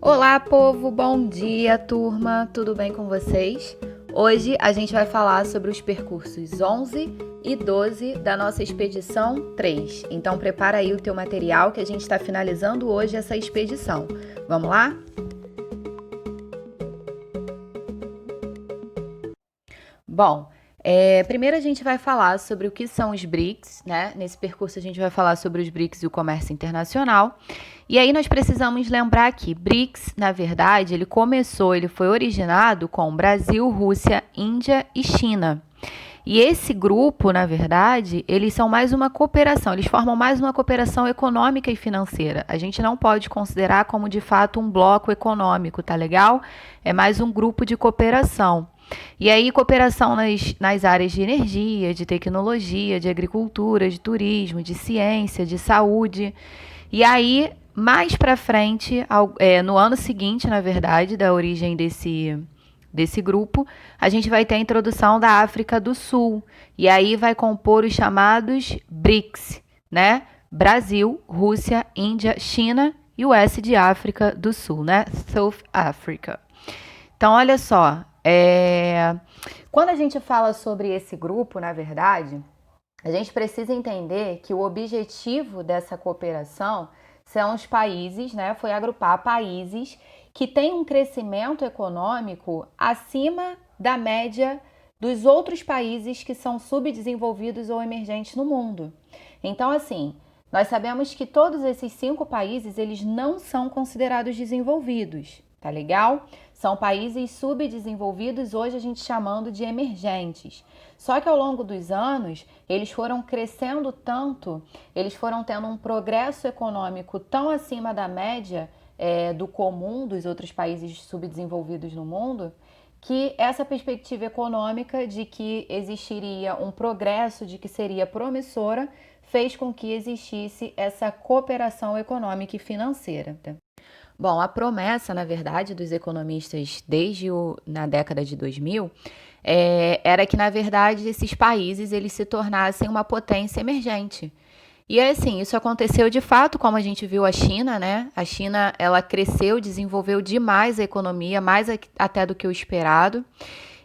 Olá, povo! Bom dia, turma! Tudo bem com vocês? Hoje a gente vai falar sobre os percursos 11 e 12 da nossa expedição 3. Então prepara aí o teu material que a gente está finalizando hoje essa expedição. Vamos lá? Bom, primeiro a gente vai falar sobre o que são os BRICS, né? Nesse percurso a gente vai falar sobre os BRICS e o comércio internacional. E aí nós precisamos lembrar que BRICS, na verdade, ele foi originado com Brasil, Rússia, Índia e China. E esse grupo, na verdade, eles são mais uma cooperação, eles formam mais uma cooperação econômica e financeira. A gente não pode considerar como de fato um bloco econômico, tá legal? É mais um grupo de cooperação. E aí, cooperação nas áreas de energia, de tecnologia, de agricultura, de turismo, de ciência, de saúde. E aí, mais para frente, no ano seguinte, na verdade, da origem desse grupo, a gente vai ter a introdução da África do Sul. E aí vai compor os chamados BRICS, né? Brasil, Rússia, Índia, China e o S de África do Sul, né? South Africa. Então, olha só, quando a gente fala sobre esse grupo, na verdade, a gente precisa entender que o objetivo dessa cooperação são os países, né? Foi agrupar países que têm um crescimento econômico acima da média dos outros países que são subdesenvolvidos ou emergentes no mundo. Então, assim, nós sabemos que todos esses 5 países, eles não são considerados desenvolvidos, tá legal? São países subdesenvolvidos, hoje a gente chamando de emergentes. Só que ao longo dos anos, eles foram crescendo tanto, eles foram tendo um progresso econômico tão acima da média do comum dos outros países subdesenvolvidos no mundo, que essa perspectiva econômica de que existiria um progresso, de que seria promissora, fez com que existisse essa cooperação econômica e financeira. Bom, a promessa, na verdade, dos economistas na década de 2000 era que, na verdade, esses países eles se tornassem uma potência emergente. E assim, isso aconteceu de fato, como a gente viu a China, né? A China, ela cresceu, desenvolveu demais a economia, mais até do que o esperado.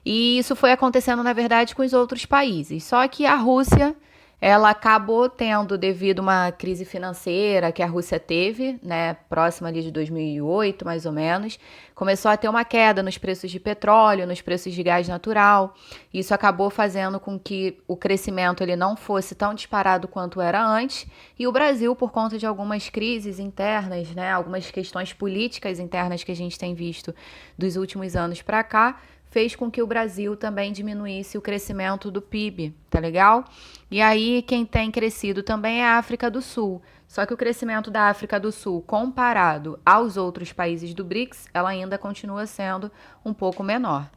E isso foi acontecendo, na verdade, com os outros países. Só que a Rússia, ela acabou tendo, devido a uma crise financeira que a Rússia teve, né, próxima ali de 2008, mais ou menos, começou a ter uma queda nos preços de petróleo, nos preços de gás natural. Isso acabou fazendo com que o crescimento ele não fosse tão disparado quanto era antes. E o Brasil, por conta de algumas crises internas, né, algumas questões políticas internas que a gente tem visto dos últimos anos para cá, fez com que o Brasil também diminuísse o crescimento do PIB, tá legal? E aí quem tem crescido também é a África do Sul. Só que o crescimento da África do Sul, comparado aos outros países do BRICS, ela ainda continua sendo um pouco menor.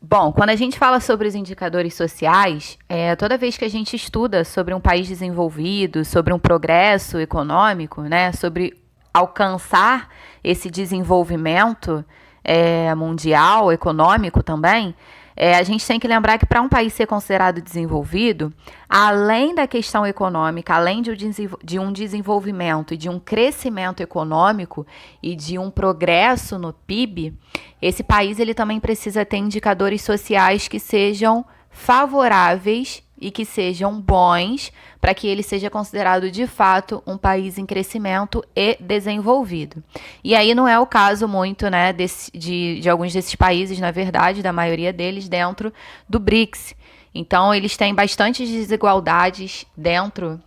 Bom, quando a gente fala sobre os indicadores sociais, toda vez que a gente estuda sobre um país desenvolvido, sobre um progresso econômico, né, sobre alcançar esse desenvolvimento mundial, econômico também, a gente tem que lembrar que para um país ser considerado desenvolvido, além da questão econômica, além de um desenvolvimento e de um crescimento econômico e de um progresso no PIB, esse país ele também precisa ter indicadores sociais que sejam favoráveis e que sejam bons para que ele seja considerado de fato um país em crescimento e desenvolvido. E aí não é o caso muito, né, de alguns desses países, na verdade, da maioria deles dentro do BRICS. Então eles têm bastantes desigualdades dentro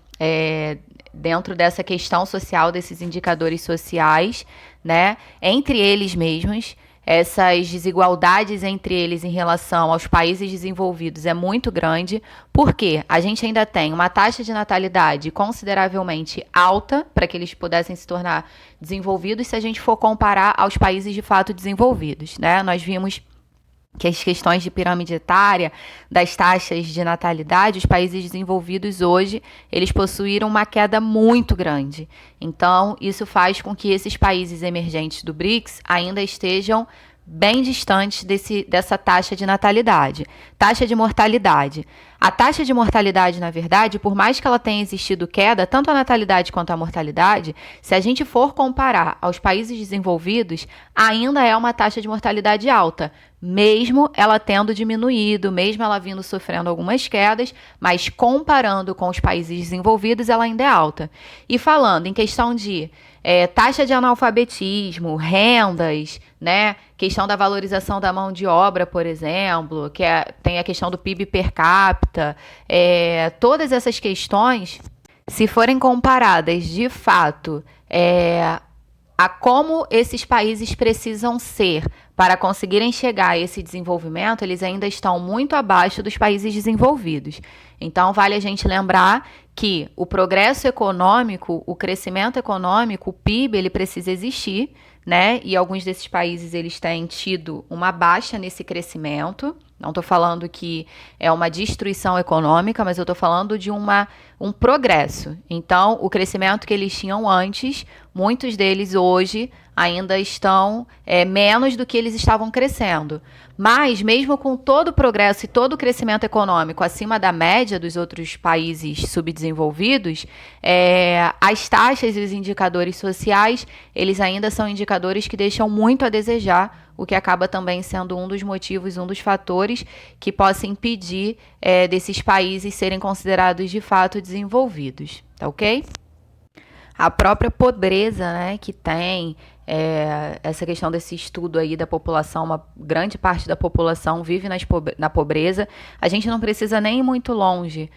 dessa questão social, desses indicadores sociais, né, entre eles mesmos. Essas desigualdades entre eles em relação aos países desenvolvidos é muito grande, porque a gente ainda tem uma taxa de natalidade consideravelmente alta para que eles pudessem se tornar desenvolvidos se a gente for comparar aos países de fato desenvolvidos, né? Nós vimos que as questões de pirâmide etária, das taxas de natalidade, os países desenvolvidos hoje, eles possuíram uma queda muito grande. Então, isso faz com que esses países emergentes do BRICS ainda estejam bem distantes dessa taxa de natalidade. Taxa de mortalidade. A taxa de mortalidade, na verdade, por mais que ela tenha existido queda, tanto a natalidade quanto a mortalidade, se a gente for comparar aos países desenvolvidos, ainda é uma taxa de mortalidade alta, mesmo ela tendo diminuído, mesmo ela vindo sofrendo algumas quedas, mas comparando com os países desenvolvidos, ela ainda é alta. E falando em questão de taxa de analfabetismo, rendas, né? Questão da valorização da mão de obra, por exemplo, tem a questão do PIB per capita, todas essas questões, se forem comparadas de fato a como esses países precisam ser para conseguirem chegar a esse desenvolvimento, eles ainda estão muito abaixo dos países desenvolvidos. Então, vale a gente lembrar que o progresso econômico, o crescimento econômico, o PIB, ele precisa existir, né? E alguns desses países, eles têm tido uma baixa nesse crescimento. Não estou falando que é uma destruição econômica, mas eu estou falando de um progresso. Então, o crescimento que eles tinham antes, muitos deles hoje ainda estão menos do que eles estavam crescendo. Mas, mesmo com todo o progresso e todo o crescimento econômico acima da média dos outros países subdesenvolvidos, as taxas e os indicadores sociais, eles ainda são indicadores que deixam muito a desejar, o que acaba também sendo um dos motivos, um dos fatores que possa impedir desses países serem considerados de fato desenvolvidos, tá ok? A própria pobreza, né, que tem essa questão desse estudo aí da população, uma grande parte da população vive na pobreza. A gente não precisa nem ir muito longe.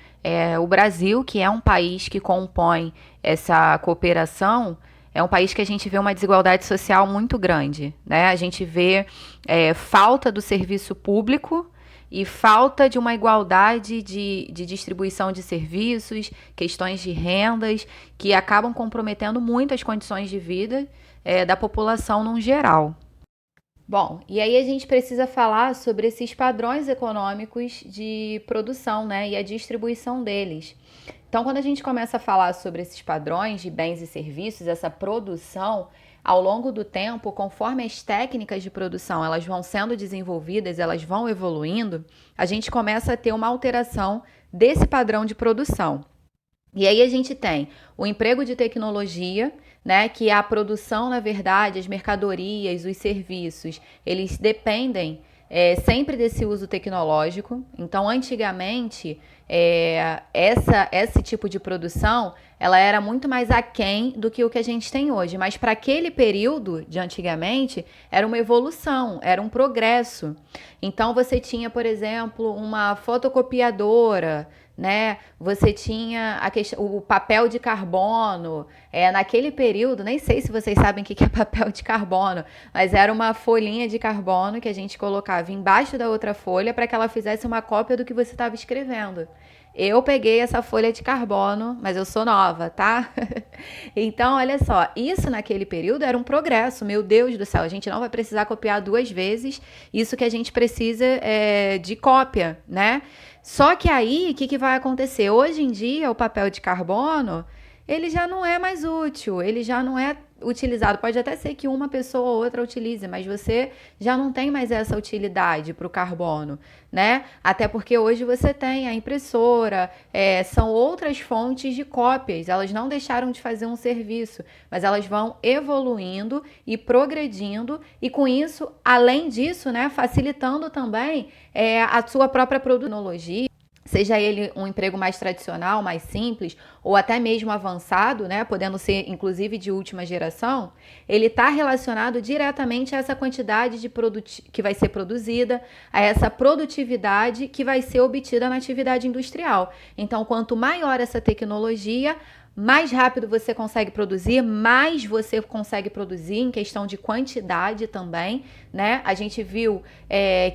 O Brasil, que é um país que compõe essa cooperação, é um país que a gente vê uma desigualdade social muito grande, né? A gente vê falta do serviço público e falta de uma igualdade de distribuição de serviços, questões de rendas, que acabam comprometendo muito as condições de vida da população num geral. Bom, e aí a gente precisa falar sobre esses padrões econômicos de produção, né, e a distribuição deles. Então, quando a gente começa a falar sobre esses padrões de bens e serviços, essa produção, ao longo do tempo, conforme as técnicas de produção elas vão sendo desenvolvidas, elas vão evoluindo, a gente começa a ter uma alteração desse padrão de produção. E aí a gente tem o emprego de tecnologia, né, que a produção, na verdade, as mercadorias, os serviços, eles dependem sempre desse uso tecnológico. Então, antigamente, esse tipo de produção, ela era muito mais aquém do que o que a gente tem hoje. Mas para aquele período de antigamente, era uma evolução, era um progresso. Então, você tinha, por exemplo, uma fotocopiadora, né? Você tinha o papel de carbono. Naquele período, nem sei se vocês sabem o que é papel de carbono, mas era uma folhinha de carbono que a gente colocava embaixo da outra folha para que ela fizesse uma cópia do que você estava escrevendo. Eu peguei essa folha de carbono, mas eu sou nova, tá? Então, olha só, isso naquele período era um progresso. Meu Deus do céu, a gente não vai precisar copiar 2 vezes isso que a gente precisa de cópia, né? Só que aí, o que vai acontecer? Hoje em dia, o papel de carbono, ele já não é mais útil, ele já não é utilizado. Pode até ser que uma pessoa ou outra utilize, mas você já não tem mais essa utilidade para o carbono, né? Até porque hoje você tem a impressora, são outras fontes de cópias, elas não deixaram de fazer um serviço, mas elas vão evoluindo e progredindo, e com isso, além disso, né, facilitando também a sua própria tecnologia. Seja ele um emprego mais tradicional, mais simples, ou até mesmo avançado, né, podendo ser inclusive de última geração, ele está relacionado diretamente a essa quantidade que vai ser produzida, a essa produtividade que vai ser obtida na atividade industrial. Então, quanto maior essa tecnologia, mais rápido você consegue produzir, mais você consegue produzir em questão de quantidade também, né? A gente viu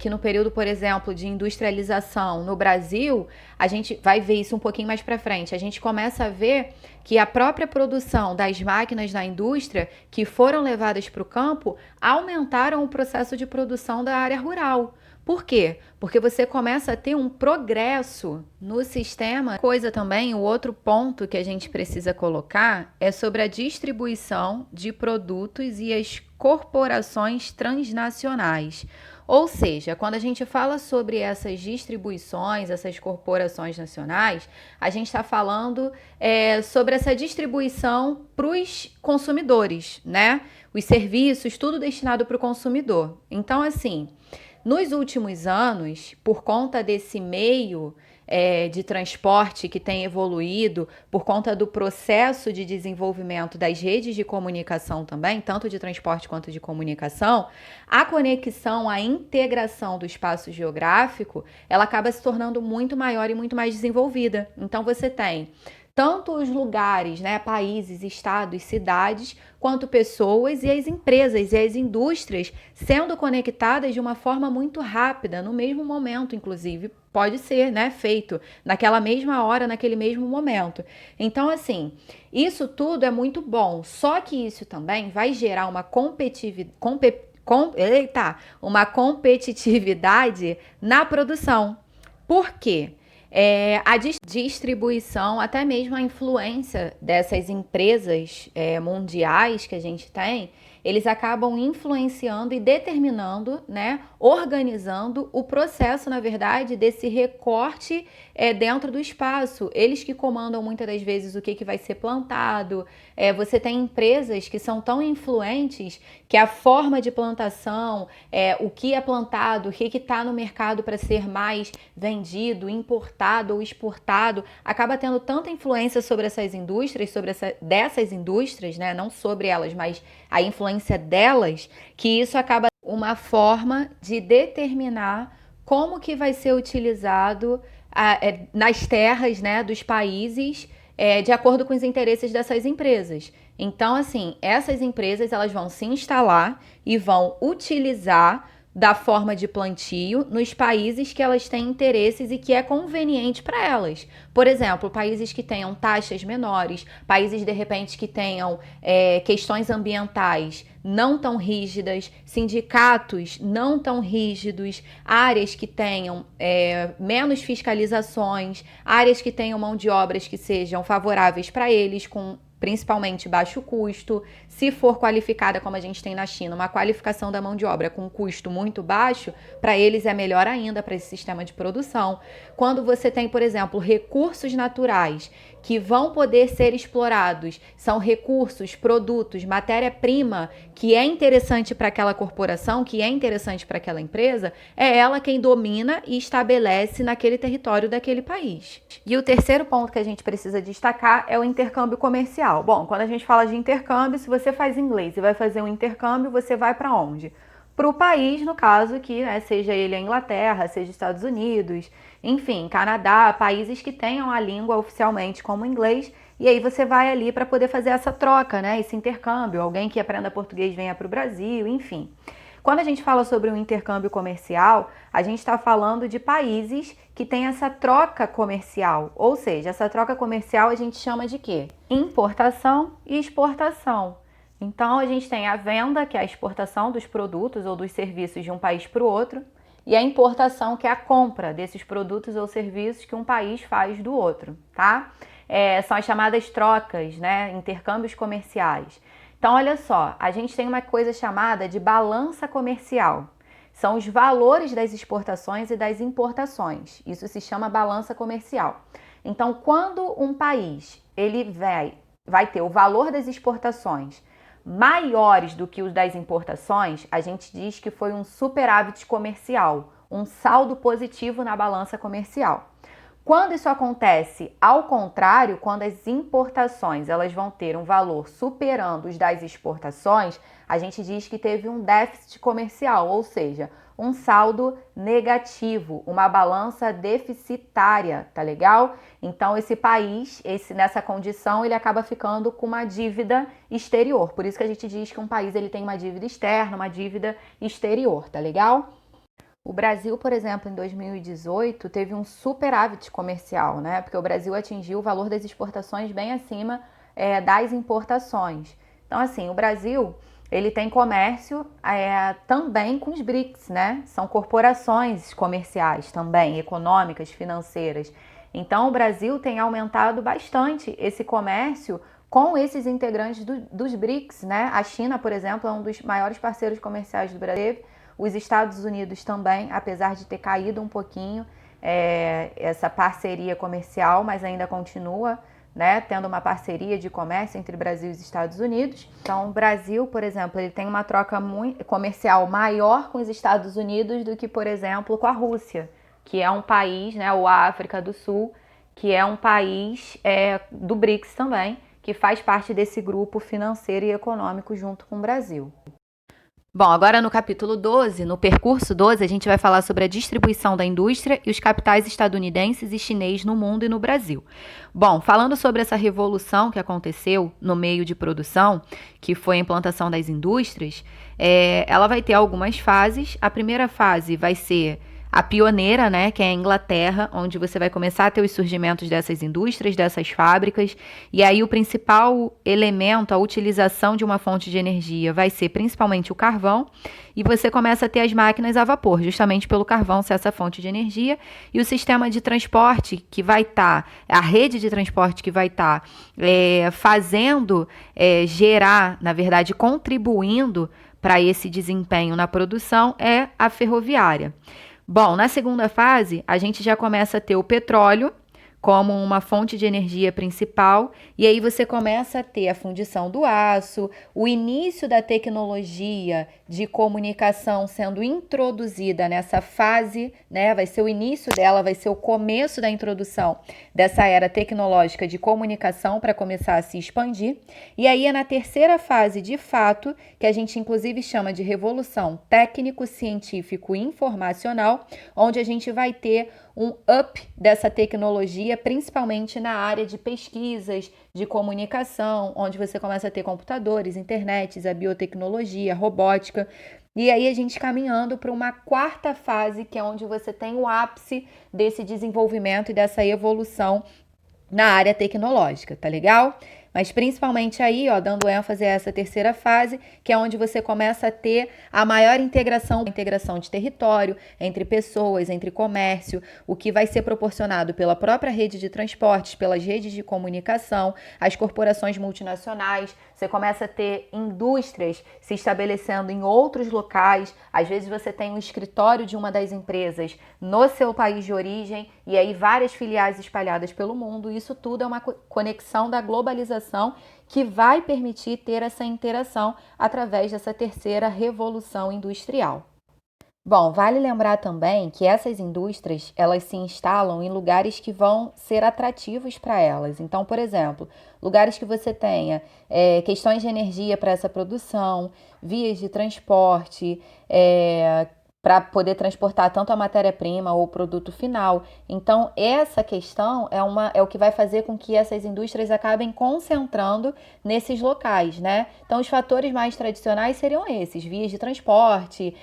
que no período, por exemplo, de industrialização no Brasil, a gente vai ver isso um pouquinho mais para frente, a gente começa a ver que a própria produção das máquinas da indústria que foram levadas para o campo aumentaram o processo de produção da área rural. Por quê? Porque você começa a ter um progresso no sistema. Coisa também, o outro ponto que a gente precisa colocar é sobre a distribuição de produtos e as corporações transnacionais. Ou seja, quando a gente fala sobre essas distribuições, essas corporações nacionais, a gente está falando sobre essa distribuição para os consumidores, né? Os serviços, tudo destinado para o consumidor. Então, assim, nos últimos anos, por conta desse meio de transporte que tem evoluído, por conta do processo de desenvolvimento das redes de comunicação também, tanto de transporte quanto de comunicação, a conexão, a integração do espaço geográfico, ela acaba se tornando muito maior e muito mais desenvolvida. Então você tem tanto os lugares, né, países, estados, cidades, quanto pessoas e as empresas e as indústrias sendo conectadas de uma forma muito rápida, no mesmo momento, inclusive, pode ser, né, feito naquela mesma hora, naquele mesmo momento. Então, assim, isso tudo é muito bom, só que isso também vai gerar uma uma competitividade na produção. Por quê? A distribuição, até mesmo a influência dessas empresas mundiais que a gente tem, eles acabam influenciando e determinando, né, organizando o processo, na verdade, desse recorte dentro do espaço. Eles que comandam muitas das vezes o que vai ser plantado. Você tem empresas que são tão influentes que a forma de plantação, o que é plantado, o que está no mercado para ser mais vendido, importado ou exportado, acaba tendo tanta influência sobre essas indústrias, dessas indústrias, né, não sobre elas, mas a influência delas, que isso acaba uma forma de determinar como que vai ser utilizado nas terras, né, dos países, de acordo com os interesses dessas empresas. Então, assim, essas empresas elas vão se instalar e vão utilizar da forma de plantio nos países que elas têm interesses e que é conveniente para elas. Por exemplo, países que tenham taxas menores, países de repente que tenham questões ambientais não tão rígidas, sindicatos não tão rígidos, áreas que tenham menos fiscalizações, áreas que tenham mão de obras que sejam favoráveis para eles, com principalmente baixo custo. Se for qualificada, como a gente tem na China, uma qualificação da mão de obra com custo muito baixo, para eles é melhor ainda para esse sistema de produção. Quando você tem, por exemplo, recursos naturais que vão poder ser explorados, são recursos, produtos, matéria-prima que é interessante para aquela corporação, que é interessante para aquela empresa, é ela quem domina e estabelece naquele território daquele país. E o terceiro ponto que a gente precisa destacar é o intercâmbio comercial. Bom, quando a gente fala de intercâmbio, se você faz inglês e vai fazer um intercâmbio, você vai para onde? Para o país, no caso, que seja ele a Inglaterra, seja Estados Unidos, enfim, Canadá, países que tenham a língua oficialmente como inglês, e aí você vai ali para poder fazer essa troca, né? Esse intercâmbio, alguém que aprenda português venha para o Brasil, enfim. Quando a gente fala sobre um intercâmbio comercial, a gente está falando de países que têm essa troca comercial, ou seja, essa troca comercial a gente chama de quê? Importação e exportação. Então, a gente tem a venda, que é a exportação dos produtos ou dos serviços de um país para o outro, e a importação, que é a compra desses produtos ou serviços que um país faz do outro, tá? São as chamadas trocas, né? Intercâmbios comerciais. Então, olha só, a gente tem uma coisa chamada de balança comercial. São os valores das exportações e das importações. Isso se chama balança comercial. Então, quando um país ele vai ter o valor das exportações maiores do que os das importações, a gente diz que foi um superávit comercial, um saldo positivo na balança comercial. Quando isso acontece ao contrário, quando as importações elas vão ter um valor superando os das exportações, a gente diz que teve um déficit comercial, ou seja, um saldo negativo, uma balança deficitária, tá legal? Então esse país, nessa condição, ele acaba ficando com uma dívida exterior. Por isso que a gente diz que um país ele tem uma dívida externa, uma dívida exterior, tá legal? O Brasil, por exemplo, em 2018, teve um superávit comercial, né? Porque o Brasil atingiu o valor das exportações bem acima das importações. Então, assim, o Brasil, ele tem comércio também com os BRICS, né? São corporações comerciais também, econômicas, financeiras. Então, o Brasil tem aumentado bastante esse comércio com esses integrantes dos BRICS, né? A China, por exemplo, é um dos maiores parceiros comerciais do Brasil. Os Estados Unidos também, apesar de ter caído um pouquinho essa parceria comercial, mas ainda continua, né, tendo uma parceria de comércio entre Brasil e os Estados Unidos. Então, o Brasil, por exemplo, ele tem uma troca comercial maior com os Estados Unidos do que, por exemplo, com a Rússia, que é um país, né, ou a África do Sul, que é um país do BRICS também, que faz parte desse grupo financeiro e econômico junto com o Brasil. Bom, agora no capítulo 12, no percurso 12, a gente vai falar sobre a distribuição da indústria e os capitais estadunidenses e chinês no mundo e no Brasil. Bom, falando sobre essa revolução que aconteceu no meio de produção, que foi a implantação das indústrias, ela vai ter algumas fases. A primeira fase vai ser a pioneira, né, que é a Inglaterra, onde você vai começar a ter os surgimentos dessas indústrias, dessas fábricas, e aí o principal elemento, a utilização de uma fonte de energia vai ser principalmente o carvão, e você começa a ter as máquinas a vapor, justamente pelo carvão ser essa fonte de energia, e o sistema de transporte que vai estar, a rede de transporte que vai estar fazendo gerar, na verdade, contribuindo para esse desempenho na produção é a ferroviária. Bom, na segunda fase, a gente já começa a ter o petróleo como uma fonte de energia principal, e aí você começa a ter a fundição do aço, o início da tecnologia de comunicação sendo introduzida nessa fase, né? Vai ser o início dela, vai ser o começo da introdução dessa era tecnológica de comunicação para começar a se expandir. E aí é na terceira fase, de fato, que a gente inclusive chama de revolução técnico-científico-informacional, onde a gente vai ter um up dessa tecnologia, principalmente na área de pesquisas, de comunicação, onde você começa a ter computadores, internets, a biotecnologia, a robótica. E aí a gente caminhando para uma quarta fase, que é onde você tem o ápice desse desenvolvimento e dessa evolução na área tecnológica, tá legal? Mas principalmente aí, ó, dando ênfase a essa terceira fase, que é onde você começa a ter a maior integração de território, entre pessoas, entre comércio, o que vai ser proporcionado pela própria rede de transportes, pelas redes de comunicação, as corporações multinacionais. Você começa a ter indústrias se estabelecendo em outros locais. Às vezes você tem um escritório de uma das empresas no seu país de origem e aí várias filiais espalhadas pelo mundo. Isso tudo é uma conexão da globalização que vai permitir ter essa interação através dessa terceira revolução industrial. Bom, vale lembrar também que essas indústrias, elas se instalam em lugares que vão ser atrativos para elas. Então, por exemplo, lugares que você tenha questões de energia para essa produção, vias de transporte, para poder transportar tanto a matéria-prima ou o produto final. Então, essa questão é o que vai fazer com que essas indústrias acabem concentrando nesses locais, né? Então, os fatores mais tradicionais seriam esses: vias de transporte,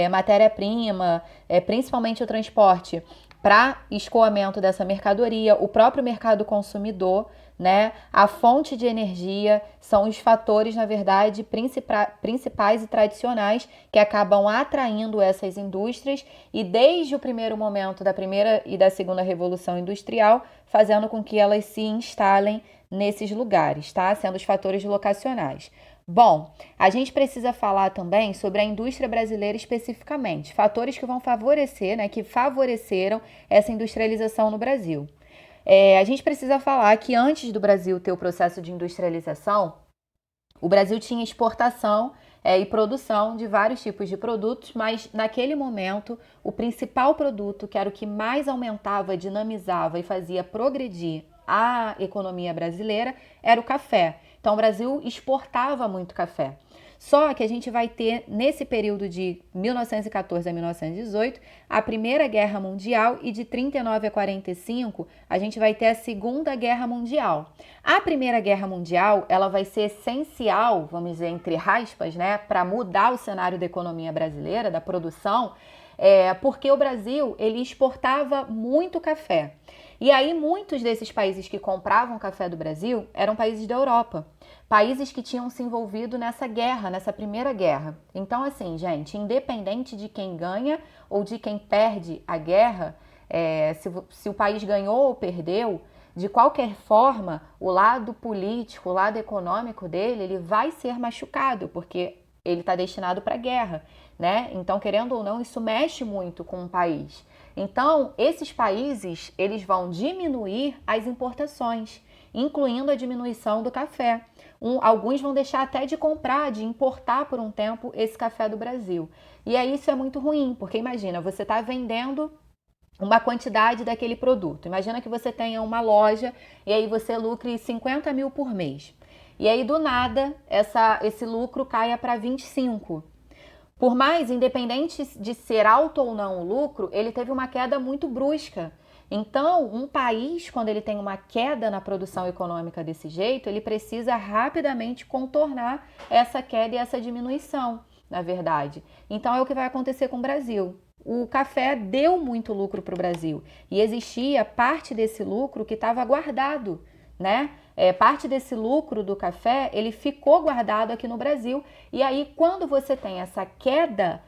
matéria-prima, principalmente o transporte para escoamento dessa mercadoria, o próprio mercado consumidor, né? A fonte de energia são os fatores, na verdade, principais e tradicionais que acabam atraindo essas indústrias e desde o primeiro momento da primeira e da segunda revolução industrial, fazendo com que elas se instalem nesses lugares, tá? Sendo os fatores locacionais. Bom, a gente precisa falar também sobre a indústria brasileira especificamente, fatores que vão favorecer, né, que favoreceram essa industrialização no Brasil. A gente precisa falar que antes do Brasil ter o processo de industrialização, o Brasil tinha exportação e produção de vários tipos de produtos, mas naquele momento o principal produto, que era o que mais aumentava, dinamizava e fazia progredir a economia brasileira, era o café. Então o Brasil exportava muito café. Só que a gente vai ter, nesse período de 1914 a 1918, a Primeira Guerra Mundial e de 39 a 45, a gente vai ter a Segunda Guerra Mundial. A Primeira Guerra Mundial, ela vai ser essencial, vamos dizer, entre aspas, né, para mudar o cenário da economia brasileira, da produção, porque o Brasil, ele exportava muito café. E aí muitos desses países que compravam café do Brasil eram países da Europa, países que tinham se envolvido nessa guerra, nessa primeira guerra. Então, assim, gente, independente de quem ganha ou de quem perde a guerra, se o país ganhou ou perdeu, de qualquer forma, o lado político, o lado econômico dele, ele vai ser machucado, porque ele está destinado para a guerra, né? Então, querendo ou não, isso mexe muito com o país. Então, esses países, eles vão diminuir as importações, incluindo a diminuição do café. Alguns vão deixar até de comprar, de importar por um tempo esse café do Brasil. E aí isso é muito ruim, porque imagina, você está vendendo uma quantidade daquele produto. Imagina que você tenha uma loja e aí você lucre 50 mil por mês. E aí, do nada, esse lucro caia para 25. Por mais, independente de ser alto ou não o lucro, ele teve uma queda muito brusca. Então, um país, quando ele tem uma queda na produção econômica desse jeito, ele precisa rapidamente contornar essa queda e essa diminuição, na verdade. Então, é o que vai acontecer com o Brasil. O café deu muito lucro para o Brasil e existia parte desse lucro que estava guardado, né? Parte desse lucro do café, ele ficou guardado aqui no Brasil. E aí, quando você tem essa queda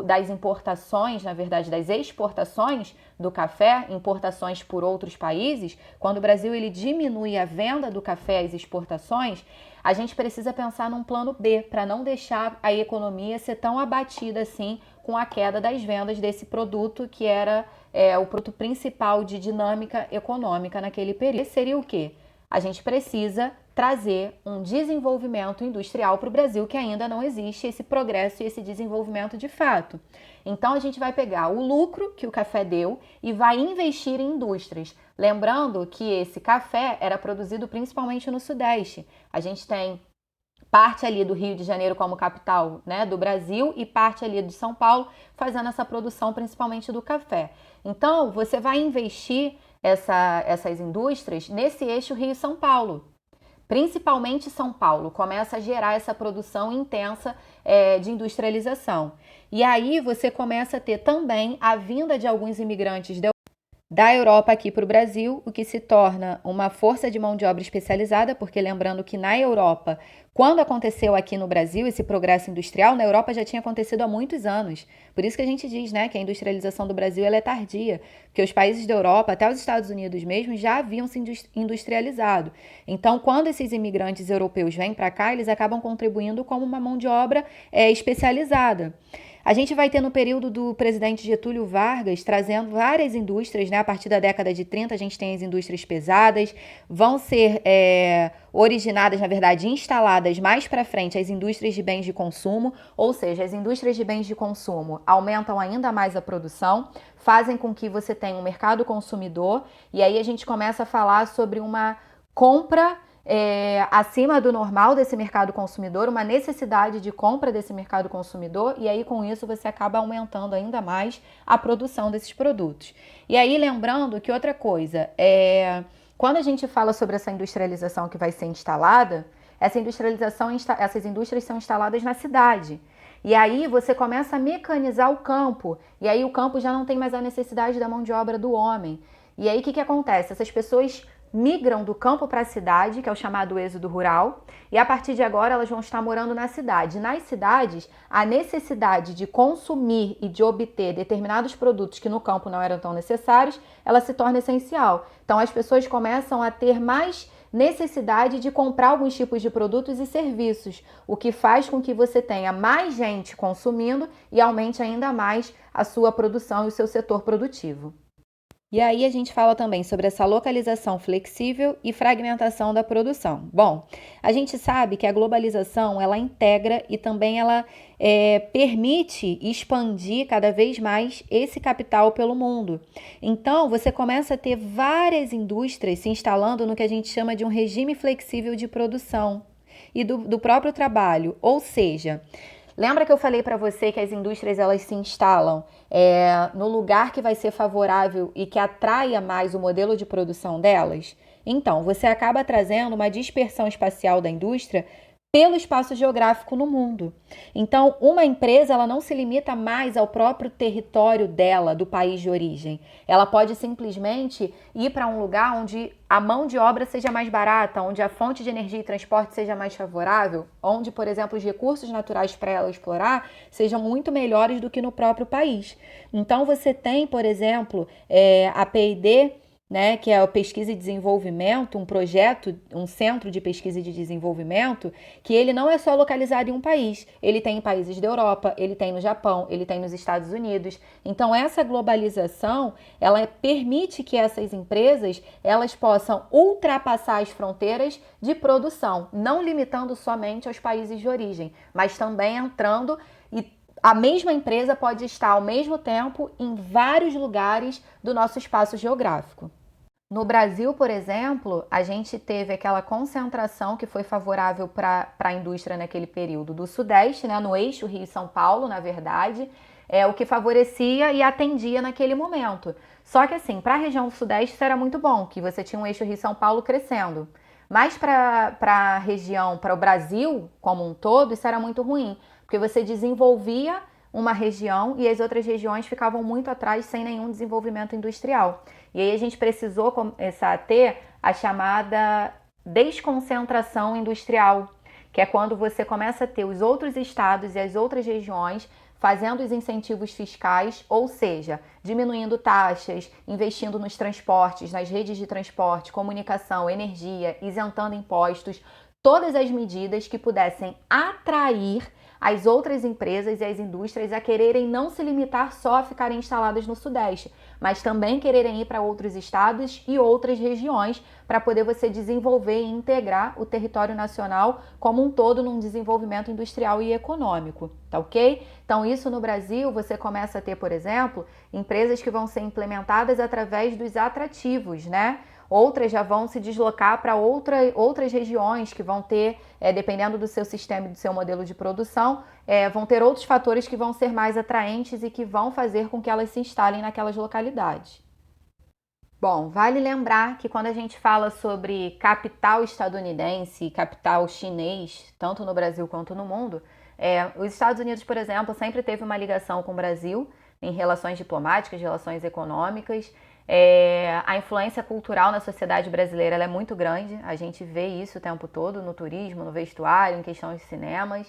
das importações, na verdade, das exportações do café, importações por outros países, quando o Brasil ele diminui a venda do café, as exportações, a gente precisa pensar num plano B, para não deixar a economia ser tão abatida assim com a queda das vendas desse produto que era o produto principal de dinâmica econômica naquele período. Esse seria o quê? A gente precisa trazer um desenvolvimento industrial para o Brasil que ainda não existe, esse progresso e esse desenvolvimento de fato. Então a gente vai pegar o lucro que o café deu e vai investir em indústrias. Lembrando que esse café era produzido principalmente no Sudeste. A gente tem parte ali do Rio de Janeiro como capital, né, do Brasil e parte ali de São Paulo fazendo essa produção principalmente do café. Então você vai investir essas indústrias nesse eixo Rio-São Paulo. Principalmente São Paulo começa a gerar essa produção intensa de industrialização. E aí você começa a ter também a vinda de alguns imigrantes da Europa aqui para o Brasil, o que se torna uma força de mão de obra especializada, porque lembrando que na Europa, quando aconteceu aqui no Brasil esse progresso industrial, na Europa já tinha acontecido há muitos anos. Por isso que a gente diz, né, que a industrialização do Brasil ela é tardia, porque os países da Europa, até os Estados Unidos mesmo, já haviam se industrializado. Então, quando esses imigrantes europeus vêm para cá, eles acabam contribuindo como uma mão de obra especializada. A gente vai ter no período do presidente Getúlio Vargas trazendo várias indústrias, né? A partir da década de 30 a gente tem as indústrias pesadas, vão ser originadas, na verdade, instaladas mais para frente as indústrias de bens de consumo, ou seja, as indústrias de bens de consumo aumentam ainda mais a produção, fazem com que você tenha um mercado consumidor e aí a gente começa a falar sobre uma compra acima do normal desse mercado consumidor, uma necessidade de compra desse mercado consumidor e aí com isso você acaba aumentando ainda mais a produção desses produtos. E aí lembrando que outra coisa, quando a gente fala sobre essa industrialização que vai ser instalada, essas indústrias são instaladas na cidade. E aí você começa a mecanizar o campo, e aí o campo já não tem mais a necessidade da mão de obra do homem. E aí o que acontece? Essas pessoas migram do campo para a cidade, que é o chamado êxodo rural, e a partir de agora elas vão estar morando na cidade. Nas cidades, a necessidade de consumir e de obter determinados produtos que no campo não eram tão necessários, ela se torna essencial. Então as pessoas começam a ter mais necessidade de comprar alguns tipos de produtos e serviços, o que faz com que você tenha mais gente consumindo e aumente ainda mais a sua produção e o seu setor produtivo. E aí a gente fala também sobre essa localização flexível e fragmentação da produção. Bom, a gente sabe que a globalização, ela integra e também ela permite expandir cada vez mais esse capital pelo mundo. Então, você começa a ter várias indústrias se instalando no que a gente chama de um regime flexível de produção e do próprio trabalho, ou seja, lembra que eu falei para você que as indústrias elas se instalam no lugar que vai ser favorável e que atraia mais o modelo de produção delas? Então, você acaba trazendo uma dispersão espacial da indústria pelo espaço geográfico no mundo. Então, uma empresa ela não se limita mais ao próprio território dela, do país de origem. Ela pode simplesmente ir para um lugar onde a mão de obra seja mais barata, onde a fonte de energia e transporte seja mais favorável, onde, por exemplo, os recursos naturais para ela explorar sejam muito melhores do que no próprio país. Então, você tem, por exemplo, a P&D, né, que é o Pesquisa e Desenvolvimento, um projeto, um centro de pesquisa e de desenvolvimento, que ele não é só localizado em um país, ele tem em países da Europa, ele tem no Japão, ele tem nos Estados Unidos. Então, essa globalização, ela permite que essas empresas, elas possam ultrapassar as fronteiras de produção, não limitando somente aos países de origem, mas também entrando e a mesma empresa pode estar ao mesmo tempo em vários lugares do nosso espaço geográfico. No Brasil, por exemplo, a gente teve aquela concentração que foi favorável para a indústria naquele período do Sudeste, né, no eixo Rio-São Paulo, na verdade, o que favorecia e atendia naquele momento. Só que assim, para a região do Sudeste isso era muito bom, que você tinha um eixo Rio-São Paulo crescendo. Mas para a região, para o Brasil como um todo, isso era muito ruim, porque você desenvolvia uma região e as outras regiões ficavam muito atrás sem nenhum desenvolvimento industrial. E aí a gente precisou começar a ter a chamada desconcentração industrial, que é quando você começa a ter os outros estados e as outras regiões fazendo os incentivos fiscais, ou seja, diminuindo taxas, investindo nos transportes, nas redes de transporte, comunicação, energia, isentando impostos, todas as medidas que pudessem atrair as outras empresas e as indústrias a quererem não se limitar só a ficarem instaladas no Sudeste, mas também quererem ir para outros estados e outras regiões para poder você desenvolver e integrar o território nacional como um todo num desenvolvimento industrial e econômico, tá ok? Então isso no Brasil você começa a ter, por exemplo, empresas que vão ser implementadas através dos atrativos, né? Outras já vão se deslocar para outras regiões que vão ter, dependendo do seu sistema e do seu modelo de produção, vão ter outros fatores que vão ser mais atraentes e que vão fazer com que elas se instalem naquelas localidades. Bom, vale lembrar que quando a gente fala sobre capital estadunidense e capital chinês, tanto no Brasil quanto no mundo, os Estados Unidos, por exemplo, sempre teve uma ligação com o Brasil em relações diplomáticas, relações econômicas. A influência cultural na sociedade brasileira ela é muito grande, a gente vê isso o tempo todo no turismo, no vestuário, em questão de cinemas.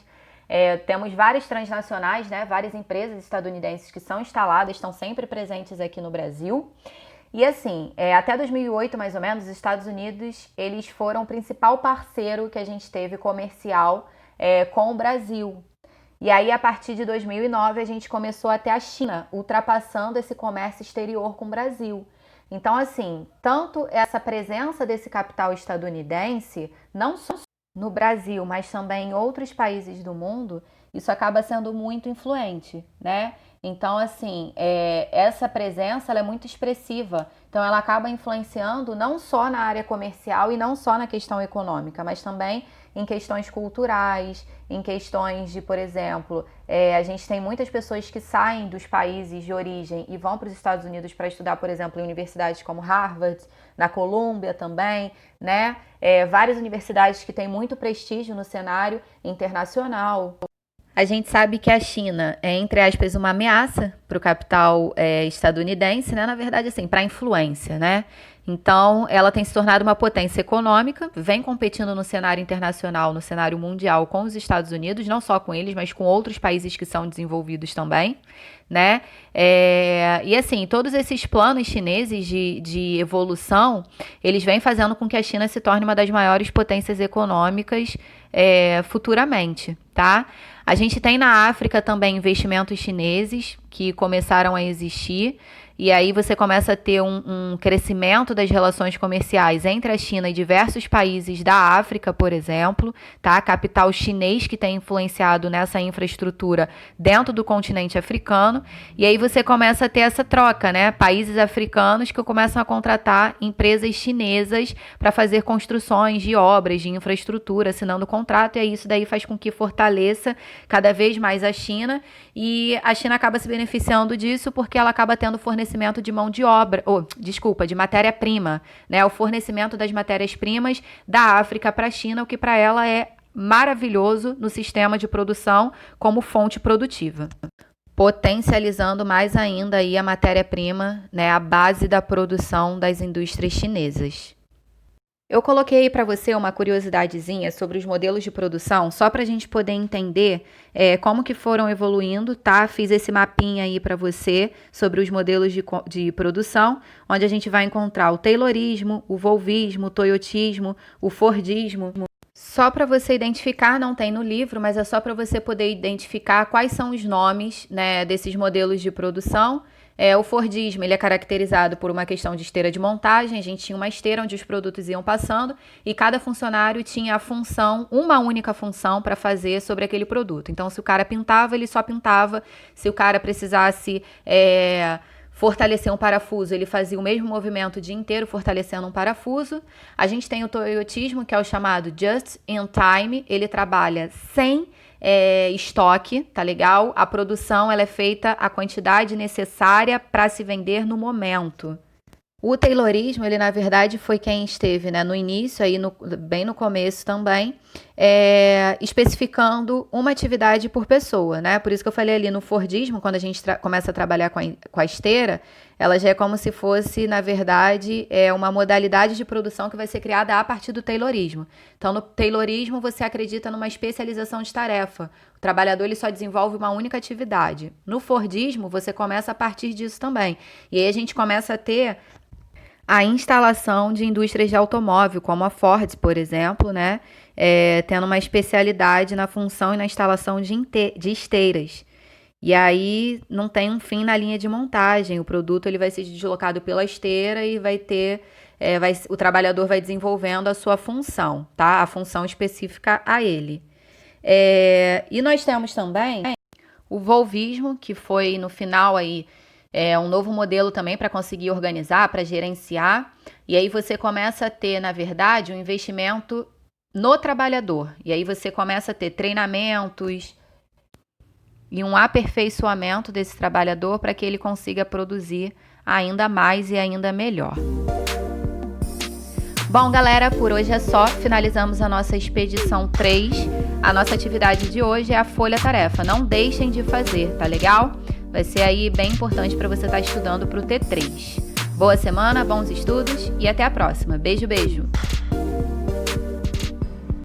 Temos várias transnacionais, né, várias empresas estadunidenses que são instaladas, estão sempre presentes aqui no Brasil. E assim, até 2008 mais ou menos, os Estados Unidos eles foram o principal parceiro que a gente teve comercial com o Brasil. E aí, a partir de 2009, a gente começou a ter a China ultrapassando esse comércio exterior com o Brasil. Então, assim, tanto essa presença desse capital estadunidense, não só no Brasil, mas também em outros países do mundo, isso acaba sendo muito influente, né? Então, assim, essa presença ela é muito expressiva. Então, ela acaba influenciando não só na área comercial e não só na questão econômica, mas também em questões culturais, em questões de, por exemplo, a gente tem muitas pessoas que saem dos países de origem e vão para os Estados Unidos para estudar, por exemplo, em universidades como Harvard, na Colômbia também, né? Várias universidades que têm muito prestígio no cenário internacional. A gente sabe que a China é, entre aspas, uma ameaça para o capital estadunidense, né? Na verdade, assim, para a influência, né? Então, ela tem se tornado uma potência econômica, vem competindo no cenário internacional, no cenário mundial com os Estados Unidos, não só com eles, mas com outros países que são desenvolvidos também, né? E assim, todos esses planos chineses de evolução, eles vêm fazendo com que a China se torne uma das maiores potências econômicas futuramente, tá? A gente tem na África também investimentos chineses que começaram a existir. E aí você começa a ter um crescimento das relações comerciais entre a China e diversos países da África, por exemplo, tá? Capital chinês que tem influenciado nessa infraestrutura dentro do continente africano. E aí você começa a ter essa troca, né? Países africanos que começam a contratar empresas chinesas para fazer construções de obras, de infraestrutura, assinando contrato. E aí isso daí faz com que fortaleça cada vez mais a China. E a China acaba se beneficiando disso porque ela acaba tendo fornecimento de mão de obra, de matéria-prima, né? O fornecimento das matérias-primas da África para a China, o que para ela é maravilhoso no sistema de produção como fonte produtiva, potencializando mais ainda aí a matéria-prima, né, a base da produção das indústrias chinesas. Eu coloquei para você uma curiosidadezinha sobre os modelos de produção, só para a gente poder entender como que foram evoluindo, tá? Fiz esse mapinha aí para você sobre os modelos de produção, onde a gente vai encontrar o Taylorismo, o Volvismo, o Toyotismo, o Fordismo. Só para você identificar, não tem no livro, mas é só para você poder identificar quais são os nomes, né, desses modelos de produção. O Fordismo, ele é caracterizado por uma questão de esteira de montagem. A gente tinha uma esteira onde os produtos iam passando e cada funcionário tinha a função, uma única função para fazer sobre aquele produto. Então, se o cara pintava, ele só pintava. Se o cara precisasse fortalecer um parafuso, ele fazia o mesmo movimento o dia inteiro, fortalecendo um parafuso. A gente tem o Toyotismo, que é o chamado Just in Time. Ele trabalha sem estoque, tá legal? A produção ela é feita a quantidade necessária para se vender no momento. O Taylorismo, ele na verdade foi quem esteve, né, no início, aí bem no começo também, especificando uma atividade por pessoa, né? Por isso que eu falei ali no Fordismo, quando a gente começa a trabalhar com a esteira, ela já é como se fosse, na verdade, uma modalidade de produção que vai ser criada a partir do Taylorismo. Então, no Taylorismo, você acredita numa especialização de tarefa. O trabalhador ele só desenvolve uma única atividade. No Fordismo, você começa a partir disso também. E aí a gente começa a ter a instalação de indústrias de automóvel, como a Ford, por exemplo, né? Tendo uma especialidade na função e na instalação de esteiras. E aí não tem um fim na linha de montagem. O produto ele vai ser deslocado pela esteira e vai ter, o trabalhador vai desenvolvendo a sua função, tá? A função específica a ele. E nós temos também o Volvismo, que foi no final aí um novo modelo também para conseguir organizar, para gerenciar. E aí você começa a ter, na verdade, um investimento no trabalhador. E aí você começa a ter treinamentos e um aperfeiçoamento desse trabalhador para que ele consiga produzir ainda mais e ainda melhor. Bom, galera, por hoje é só. Finalizamos a nossa expedição 3. A nossa atividade de hoje é a folha-tarefa. Não deixem de fazer, tá legal? Vai ser aí bem importante para você estar estudando para o T3. Boa semana, bons estudos e até a próxima. Beijo, beijo!